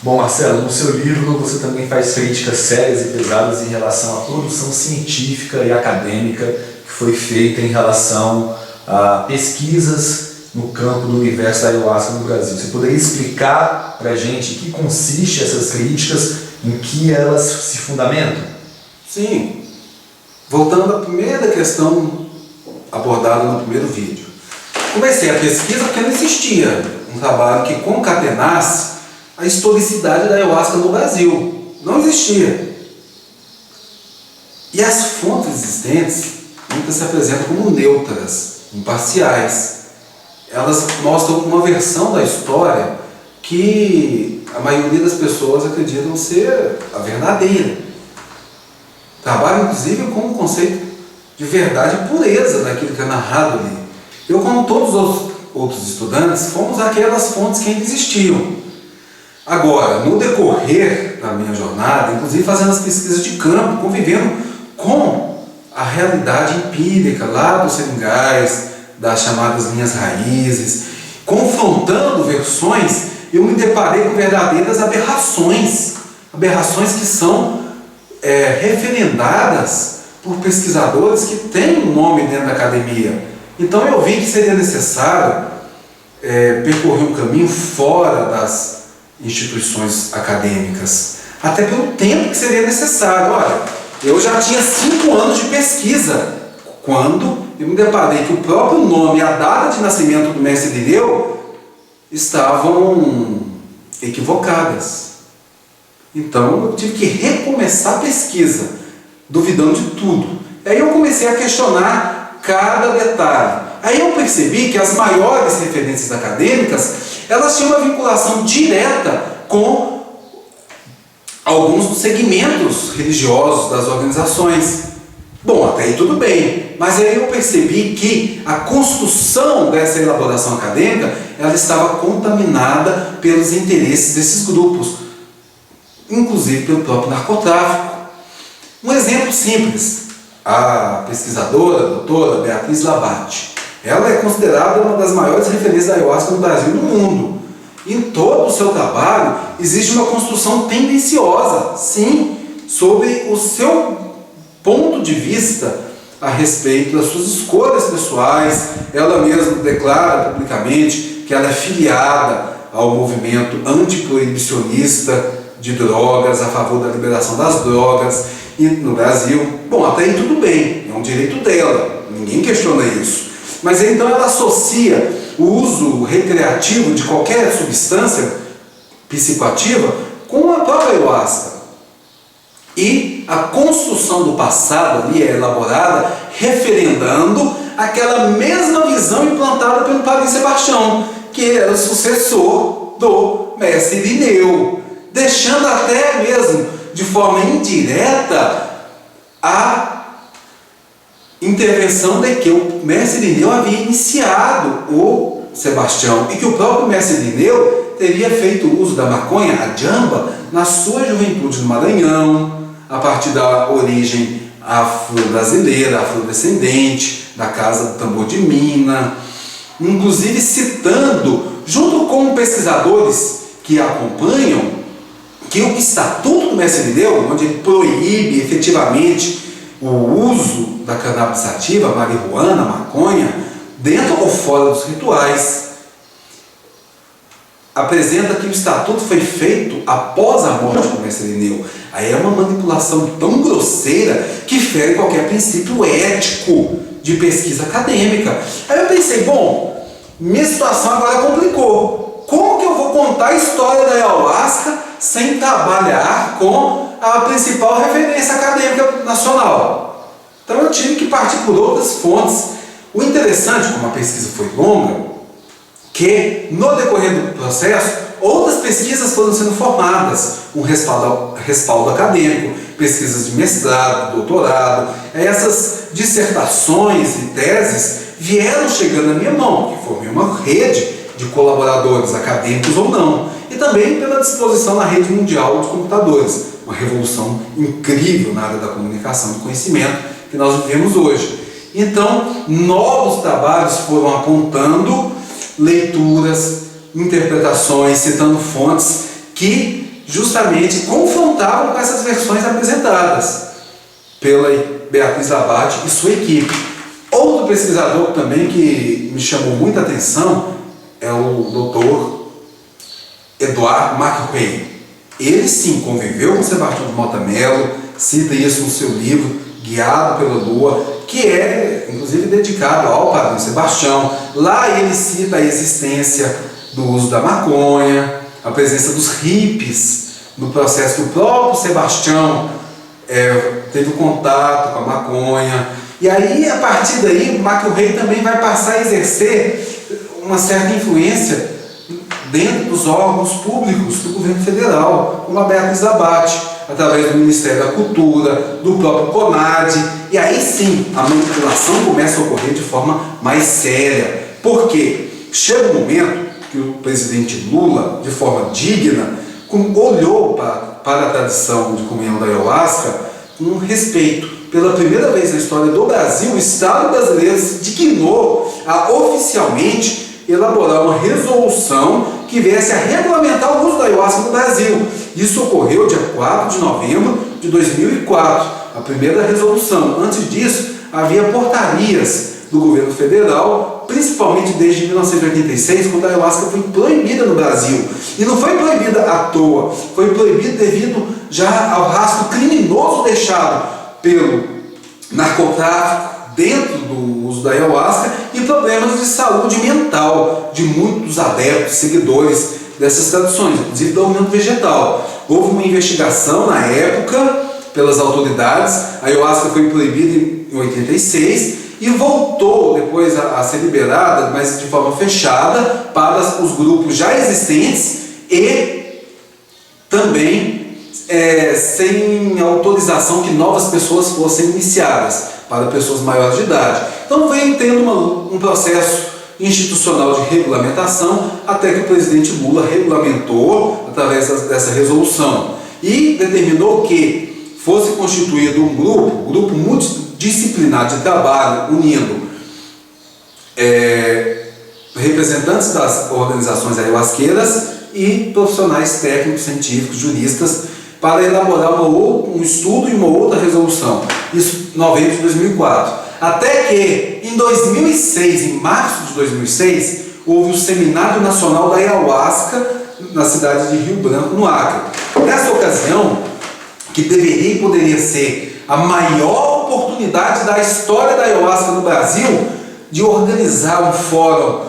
Bom, Marcelo, no seu livro você também faz críticas sérias e pesadas em relação à produção científica e acadêmica que foi feita em relação a pesquisas no campo do universo da ayahuasca no Brasil. Você poderia explicar para a gente em que consiste essas críticas, em que elas se fundamentam? Sim. Voltando à primeira questão abordada no primeiro vídeo. Comecei a pesquisa porque não existia um trabalho que concatenasse a historicidade da ayahuasca no Brasil. Não existia. E as fontes existentes, muitas se apresentam como neutras, imparciais. Elas mostram uma versão da história que a maioria das pessoas acreditam ser a verdadeira. Trabalham, inclusive, com o conceito de verdade e pureza daquilo que é narrado ali. Eu, como todos os outros estudantes, fomos aquelas fontes que ainda existiam. Agora, no decorrer da minha jornada, inclusive fazendo as pesquisas de campo, convivendo com a realidade empírica lá dos seringais, das chamadas linhas raízes, confrontando versões, eu me deparei com verdadeiras aberrações que são referendadas por pesquisadores que têm um nome dentro da academia. Então eu vi que seria necessário percorrer um caminho fora das instituições acadêmicas, até pelo tempo que seria necessário. Olha, eu já tinha 5 anos de pesquisa quando eu me deparei que o próprio nome e a data de nascimento do mestre Irineu estavam equivocadas. Então eu tive que recomeçar a pesquisa, duvidando de tudo. Aí eu comecei a questionar cada detalhe. Aí eu percebi que as maiores referências acadêmicas, elas tinham uma vinculação direta com alguns dos segmentos religiosos das organizações. Bom, até aí tudo bem, mas aí eu percebi que a construção dessa elaboração acadêmica, ela estava contaminada pelos interesses desses grupos, inclusive pelo próprio narcotráfico. Um exemplo simples, a pesquisadora, a doutora Beatriz Labate, ela é considerada uma das maiores referências da ayahuasca no Brasil e no mundo. Em todo o seu trabalho existe uma construção tendenciosa, sim, sobre o seu ponto de vista a respeito das suas escolhas pessoais. Ela mesma declara publicamente que ela é filiada ao movimento antiproibicionista de drogas, a favor da liberação das drogas no Brasil. Bom, até aí tudo bem, é um direito dela, ninguém questiona isso. Mas então ela associa o uso recreativo de qualquer substância psicoativa com a própria ayahuasca. E a construção do passado ali é elaborada referendando aquela mesma visão implantada pelo Padre Sebastião, que era o sucessor do mestre Irineu, deixando até mesmo de forma indireta a intervenção de que o mestre Irineu havia iniciado o Sebastião e que o próprio mestre Irineu teria feito uso da maconha, a jamba, na sua juventude no Maranhão, a partir da origem afro-brasileira, afrodescendente, da Casa do Tambor de Minas, inclusive citando, junto com pesquisadores que a acompanham, que o Estatuto do Mestre Irineu, onde ele proíbe efetivamente o uso da cannabis sativa, a marihuana, a maconha, dentro ou fora dos rituais, apresenta que o estatuto foi feito após a morte do mestre Irineu. Aí é uma manipulação tão grosseira que fere qualquer princípio ético de pesquisa acadêmica. Aí eu pensei, bom, minha situação agora complicou. Como que eu vou contar a história da ayahuasca sem trabalhar com a principal referência acadêmica nacional? Então eu tive que partir por outras fontes. O interessante, como a pesquisa foi longa, que no decorrer do processo, outras pesquisas foram sendo formadas, um respaldo acadêmico, pesquisas de mestrado, doutorado. Essas dissertações e teses vieram chegando na minha mão, que formei uma rede de colaboradores acadêmicos ou não, e também pela disposição na rede mundial de computadores, uma revolução incrível na área da comunicação e conhecimento que nós vivemos hoje. Então, novos trabalhos foram apontando leituras, interpretações, citando fontes que justamente confrontavam com essas versões apresentadas pela Beatriz Labate e sua equipe. Outro pesquisador também que me chamou muita atenção é o Dr. Eduardo McRae. Ele sim conviveu com Sebastião de Mota Mello, cita isso no seu livro Guiado pela Lua, que é inclusive dedicado ao padrinho Sebastião. Lá ele cita a existência do uso da maconha, a presença dos hippies no processo que o próprio Sebastião teve contato com a maconha. E aí, a partir daí, o McRae também vai passar a exercer uma certa influência dentro dos órgãos públicos do governo federal, como a Beatriz Labate, através do Ministério da Cultura, do próprio CONAD. E aí sim, a manipulação começa a ocorrer de forma mais séria. Por quê? Chega um momento que o presidente Lula, de forma digna, olhou para a tradição de comunhão da ayahuasca com respeito. Pela primeira vez na história do Brasil, o Estado brasileiro se dignou a oficialmente elaborar uma resolução que viesse a regulamentar o uso da ayahuasca no Brasil. Isso ocorreu dia 4 de novembro de 2004, a primeira resolução. Antes disso, havia portarias do governo federal, principalmente desde 1986, quando a ayahuasca foi proibida no Brasil. E não foi proibida à toa, foi proibida devido já ao rastro criminoso deixado pelo narcotráfico dentro do uso da ayahuasca e problemas de saúde mental de muitos adeptos, seguidores dessas tradições, inclusive do aumento vegetal. Houve uma investigação na época pelas autoridades, a ayahuasca foi proibida em 86 e voltou depois a ser liberada, mas de forma fechada, para os grupos já existentes e também sem autorização que novas pessoas fossem iniciadas, para pessoas maiores de idade. Então veio tendo um processo institucional de regulamentação, até que o presidente Lula regulamentou através dessa resolução e determinou que fosse constituído um grupo multidisciplinar de trabalho, unindo representantes das organizações ayahuasqueiras e profissionais técnicos, científicos, juristas, para elaborar um estudo e uma outra resolução. Isso em novembro de 2004. Até que, em 2006, em março de 2006, houve o Seminário Nacional da Ayahuasca na cidade de Rio Branco, no Acre. Nessa ocasião, que deveria e poderia ser a maior oportunidade da história da ayahuasca no Brasil, de organizar um fórum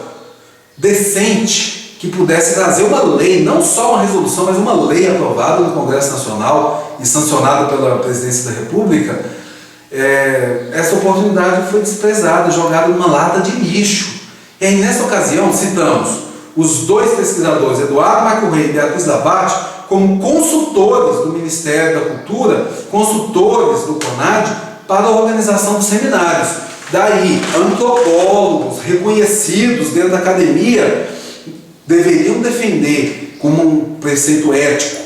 decente, que pudesse trazer uma lei, não só uma resolução, mas uma lei aprovada no Congresso Nacional e sancionada pela Presidência da República, essa oportunidade foi desprezada, jogada numa lata de lixo. E aí, nessa ocasião, citamos os dois pesquisadores, Eduardo McRae e Beatriz Labate, como consultores do Ministério da Cultura, consultores do CONAD, para a organização dos seminários. Daí, antropólogos reconhecidos dentro da academia deveriam defender como um preceito ético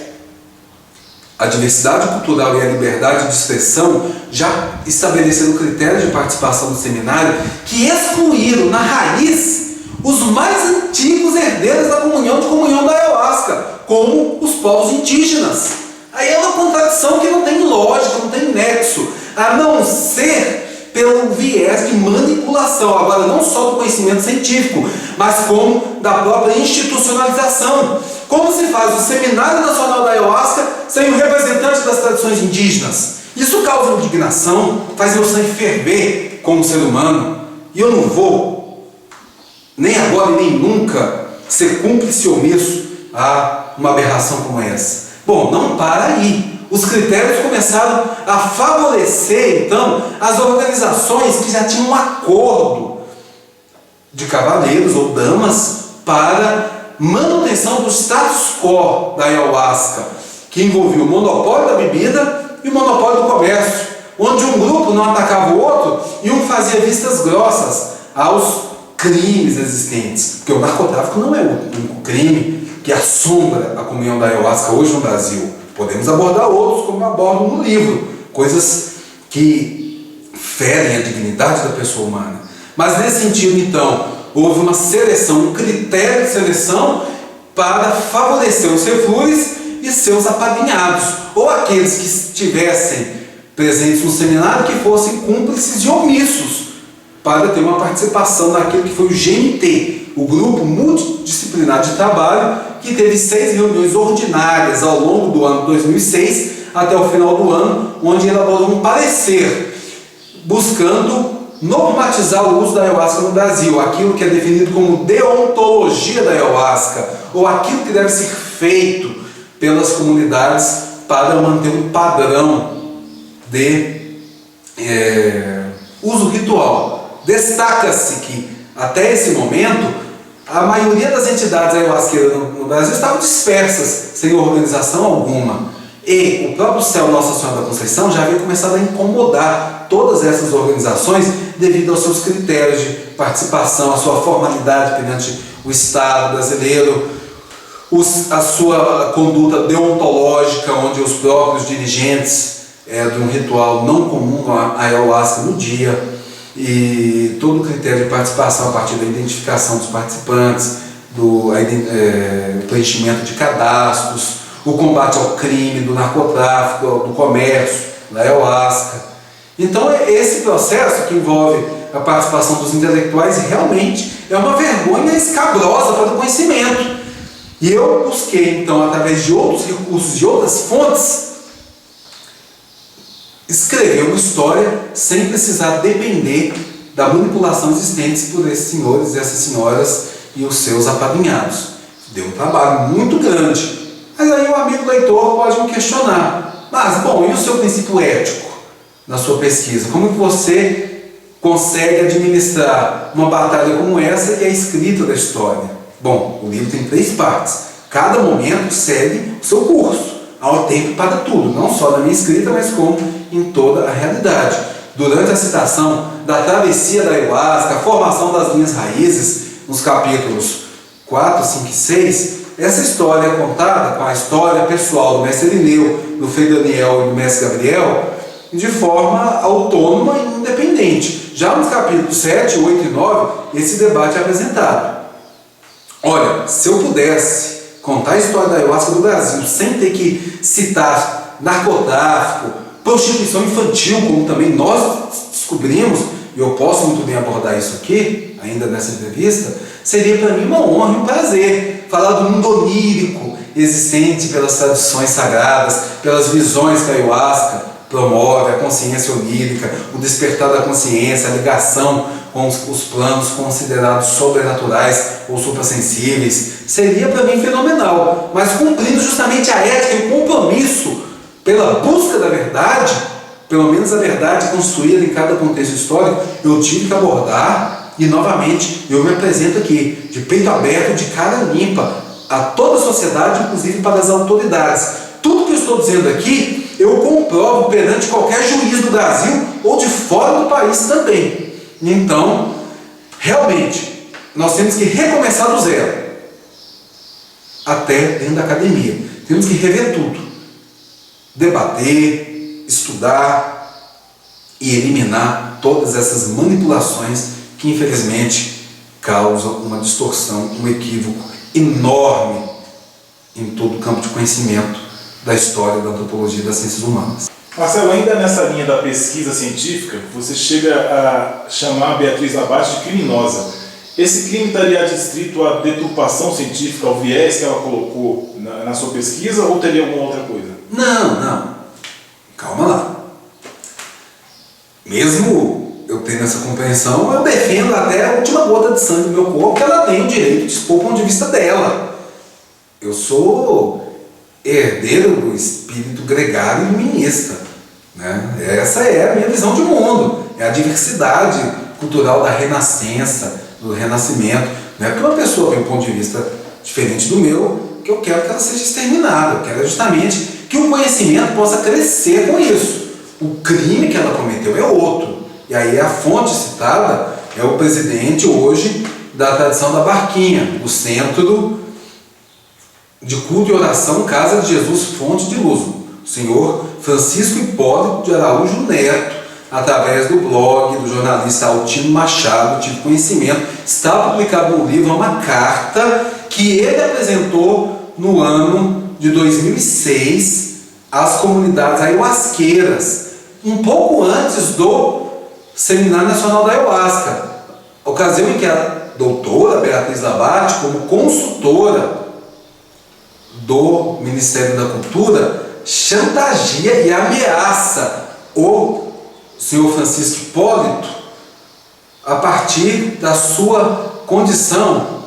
a diversidade cultural e a liberdade de expressão, já estabelecendo critérios de participação do seminário que excluíram na raiz os mais antigos herdeiros da comunhão da ayahuasca, como os povos indígenas. Aí é uma contradição que não tem lógica, não tem nexo, a não ser pelo viés de manipulação, agora não só do conhecimento científico, mas como da própria institucionalização. Como se faz o Seminário Nacional da Ayahuasca sem o representante das tradições indígenas? Isso causa indignação, faz meu sangue ferver como ser humano, e eu não vou, nem agora nem nunca, ser cúmplice omisso a uma aberração como essa. Bom, não para aí. Os critérios começaram a favorecer, então, as organizações que já tinham um acordo de cavaleiros ou damas para manutenção do status quo da ayahuasca, que envolvia o monopólio da bebida e o monopólio do comércio, onde um grupo não atacava o outro e um fazia vistas grossas aos crimes existentes. Porque o narcotráfico não é o único crime que assombra a comunhão da ayahuasca hoje no Brasil. Podemos abordar outros, como abordo no livro, coisas que ferem a dignidade da pessoa humana. Mas nesse sentido, então, houve uma seleção, um critério de seleção para favorecer os reflúrios e seus apadrinhados, ou aqueles que estivessem presentes no seminário que fossem cúmplices e omissos, para ter uma participação naquilo que foi o GMT, o Grupo Multidisciplinar de Trabalho, que teve 6 reuniões ordinárias ao longo do ano 2006 até o final do ano, onde elaborou um parecer buscando normatizar o uso da ayahuasca no Brasil, aquilo que é definido como deontologia da ayahuasca, ou aquilo que deve ser feito pelas comunidades para manter um padrão de uso ritual. Destaca-se que, até esse momento, a maioria das entidades ayahuasqueiras no Brasil estavam dispersas, sem organização alguma. E o próprio céu Nossa Senhora da Conceição já havia começado a incomodar todas essas organizações devido aos seus critérios de participação, a sua formalidade perante o Estado brasileiro, a sua conduta deontológica, onde os próprios dirigentes de um ritual não comum a ayahuasca no dia, e todo o critério de participação a partir da identificação dos participantes, do preenchimento de cadastros, o combate ao crime, do narcotráfico, do comércio, da ayahuasca. Então, esse processo que envolve a participação dos intelectuais realmente é uma vergonha escabrosa para o conhecimento. E eu busquei, então, através de outros recursos, de outras fontes, escrever uma história sem precisar depender da manipulação existente por esses senhores e essas senhoras e os seus apadrinhados. Deu um trabalho muito grande. Mas aí o amigo leitor pode me questionar. Mas, bom, e o seu princípio ético na sua pesquisa? Como que você consegue administrar uma batalha como essa e a escrita da história? Bom, o livro tem 3 partes. Cada momento segue o seu curso. Há um tempo para tudo, não só na minha escrita, mas como em toda a realidade. Durante a citação da travessia da ayahuasca, a formação das linhas raízes, nos capítulos 4, 5 e 6, essa história é contada com a história pessoal do mestre Irineu, do Frei Daniel e do mestre Gabriel, de forma autônoma e independente. Já nos capítulos 7, 8 e 9, esse debate é apresentado. Olha, se eu pudesse contar a história da ayahuasca do Brasil sem ter que citar narcotráfico, prostituição infantil, como também nós descobrimos, e eu posso muito bem abordar isso aqui, ainda nessa entrevista, seria para mim uma honra e um prazer falar do mundo onírico existente pelas tradições sagradas, pelas visões que a ayahuasca promove, a consciência onírica, o despertar da consciência, a ligação com os planos considerados sobrenaturais ou suprassensíveis. Seria para mim fenomenal, mas cumprindo justamente a ética e o compromisso pela busca da verdade, pelo menos a verdade construída em cada contexto histórico, eu tive que abordar. E novamente eu me apresento aqui, de peito aberto, de cara limpa, a toda a sociedade, inclusive para as autoridades. Tudo que eu estou dizendo aqui, eu comprovo perante qualquer juiz do Brasil ou de fora do país também. Então, realmente, nós temos que recomeçar do zero, até dentro da academia. Temos que rever tudo, debater, estudar e eliminar todas essas manipulações que infelizmente causam uma distorção, um equívoco enorme em todo o campo de conhecimento da história, da antropologia e das ciências humanas. Marcelo, ainda nessa linha da pesquisa científica, você chega a chamar a Beatriz Labate de criminosa. Esse crime estaria adstrito à deturpação científica, ao viés que ela colocou na sua pesquisa, ou teria alguma outra coisa? Não. Calma lá. Mesmo eu tendo essa compreensão, eu defendo até a última gota de sangue do meu corpo, que ela tem o direito de expor o ponto de vista dela. Eu sou herdeiro do espírito gregário e iluminista, né? Essa é a minha visão de mundo, é a diversidade cultural da renascença, do renascimento. Não é porque uma pessoa tem um ponto de vista diferente do meu que eu quero que ela seja exterminada. Eu quero justamente que o conhecimento possa crescer com isso. O crime que ela cometeu é outro. E aí a fonte citada é o presidente hoje da tradição da Barquinha, do Centro de Culto e Oração Casa de Jesus Fonte de Luz, o senhor Francisco Hipólito de Araújo Neto, através do blog do jornalista Altino Machado, tive conhecimento, está publicado no livro uma carta que ele apresentou no ano de 2006 às comunidades ayahuasqueiras, um pouco antes do Seminário Nacional da Ayahuasca, ocasião em que a doutora Beatriz Labate, como consultora do Ministério da Cultura, chantageia e ameaça o senhor Francisco Hipólito a partir da sua condição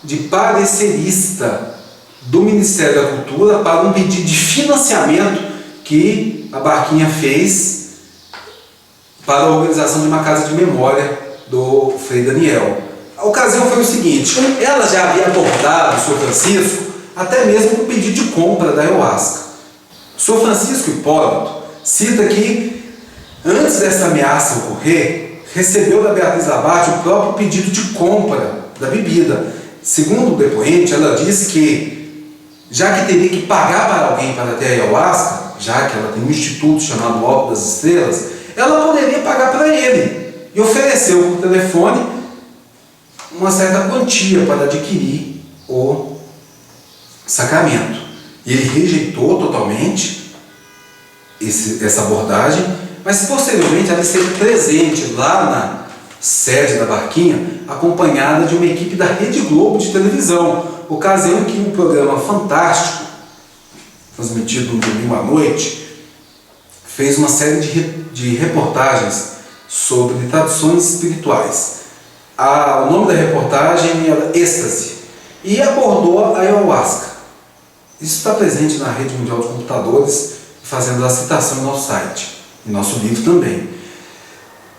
de parecerista do Ministério da Cultura para um pedido de financiamento que a Barquinha fez para a organização de uma casa de memória do Frei Daniel. A ocasião foi o seguinte: ela já havia abordado o senhor Francisco até mesmo com pedido de compra da ayahuasca. O senhor Francisco Hipólito cita que, antes dessa ameaça ocorrer, recebeu da Beatriz Labate o próprio pedido de compra da bebida. Segundo o depoente, ela disse que, já que teria que pagar para alguém para ter a ayahuasca, já que ela tem um instituto chamado Alto das Estrelas, ela poderia pagar para ele, e ofereceu por telefone uma certa quantia para adquirir o sacramento. Ele rejeitou totalmente essa abordagem, mas posteriormente ela esteve presente lá na sede da Barquinha, acompanhada de uma equipe da Rede Globo de televisão, ocasião em que um programa fantástico, transmitido no domingo à noite, fez uma série de reportagens sobre tradições espirituais. O nome da reportagem era Êxtase, e abordou a ayahuasca. Isso está presente na Rede Mundial de Computadores, fazendo a citação no nosso site, em nosso livro também.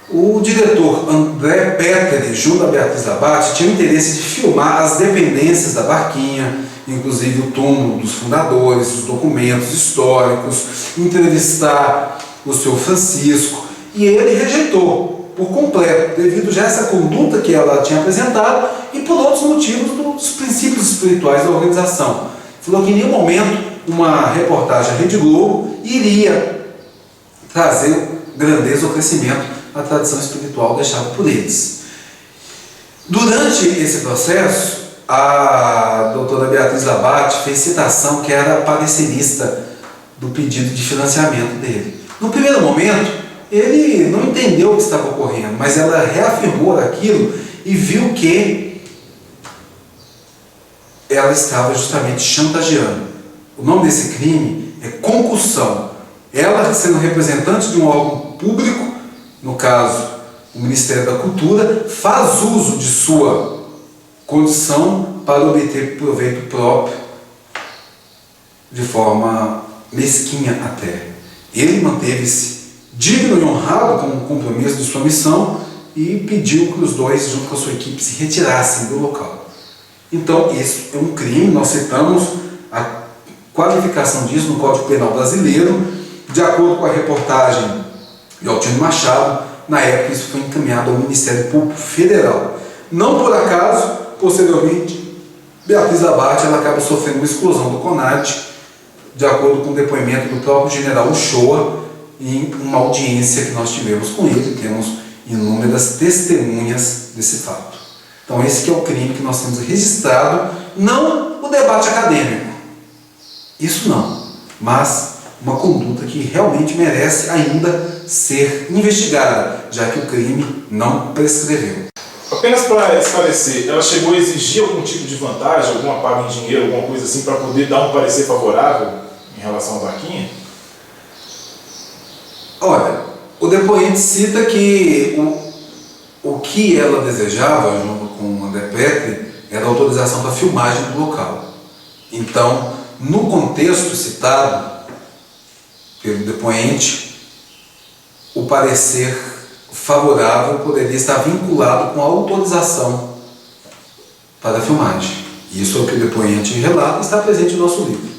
O diretor André Peteri, junto a Beatriz Labate, tinha o interesse de filmar as dependências da Barquinha, inclusive o túmulo dos fundadores, os documentos históricos, entrevistar o senhor Francisco, e ele rejeitou por completo, devido já a essa conduta que ela tinha apresentado e por outros motivos dos princípios espirituais da organização. Falou que em nenhum momento uma reportagem à Rede Globo iria trazer grandeza ou crescimento à tradição espiritual deixada por eles. Durante esse processo, a doutora Beatriz Labate fez citação que era parecerista do pedido de financiamento dele. No primeiro momento, ele não entendeu o que estava ocorrendo, mas ela reafirmou aquilo e viu que ela estava justamente chantageando. O nome desse crime é concussão. Ela, sendo representante de um órgão público, no caso, o Ministério da Cultura, faz uso de sua condição para obter proveito próprio, de forma mesquinha até. Ele manteve-se digno e honrado com o compromisso de sua missão e pediu que os dois, junto com a sua equipe, se retirassem do local. Então, isso é um crime. Nós citamos a qualificação disso no Código Penal Brasileiro, de acordo com a reportagem de Altino Machado. Na época, isso foi encaminhado ao Ministério Público Federal. Não por acaso, posteriormente, Beatriz Labate ela acaba sofrendo uma exclusão do CONAD, de acordo com o depoimento do próprio general Uchoa, em uma audiência que nós tivemos com ele. Temos inúmeras testemunhas desse fato. Então esse que é o crime que nós temos registrado, não o debate acadêmico, isso não, mas uma conduta que realmente merece ainda ser investigada, já que o crime não prescreveu. Apenas para esclarecer, ela chegou a exigir algum tipo de vantagem, alguma paga em dinheiro, alguma coisa assim, para poder dar um parecer favorável em relação à Barquinha? Olha, o depoente cita que o que ela desejava, junto com o André Petri, era a autorização para filmagem do local. Então, no contexto citado pelo depoente, o parecer favorável poderia estar vinculado com a autorização para a filmagem. Isso é o que o depoente relata e está presente no nosso livro.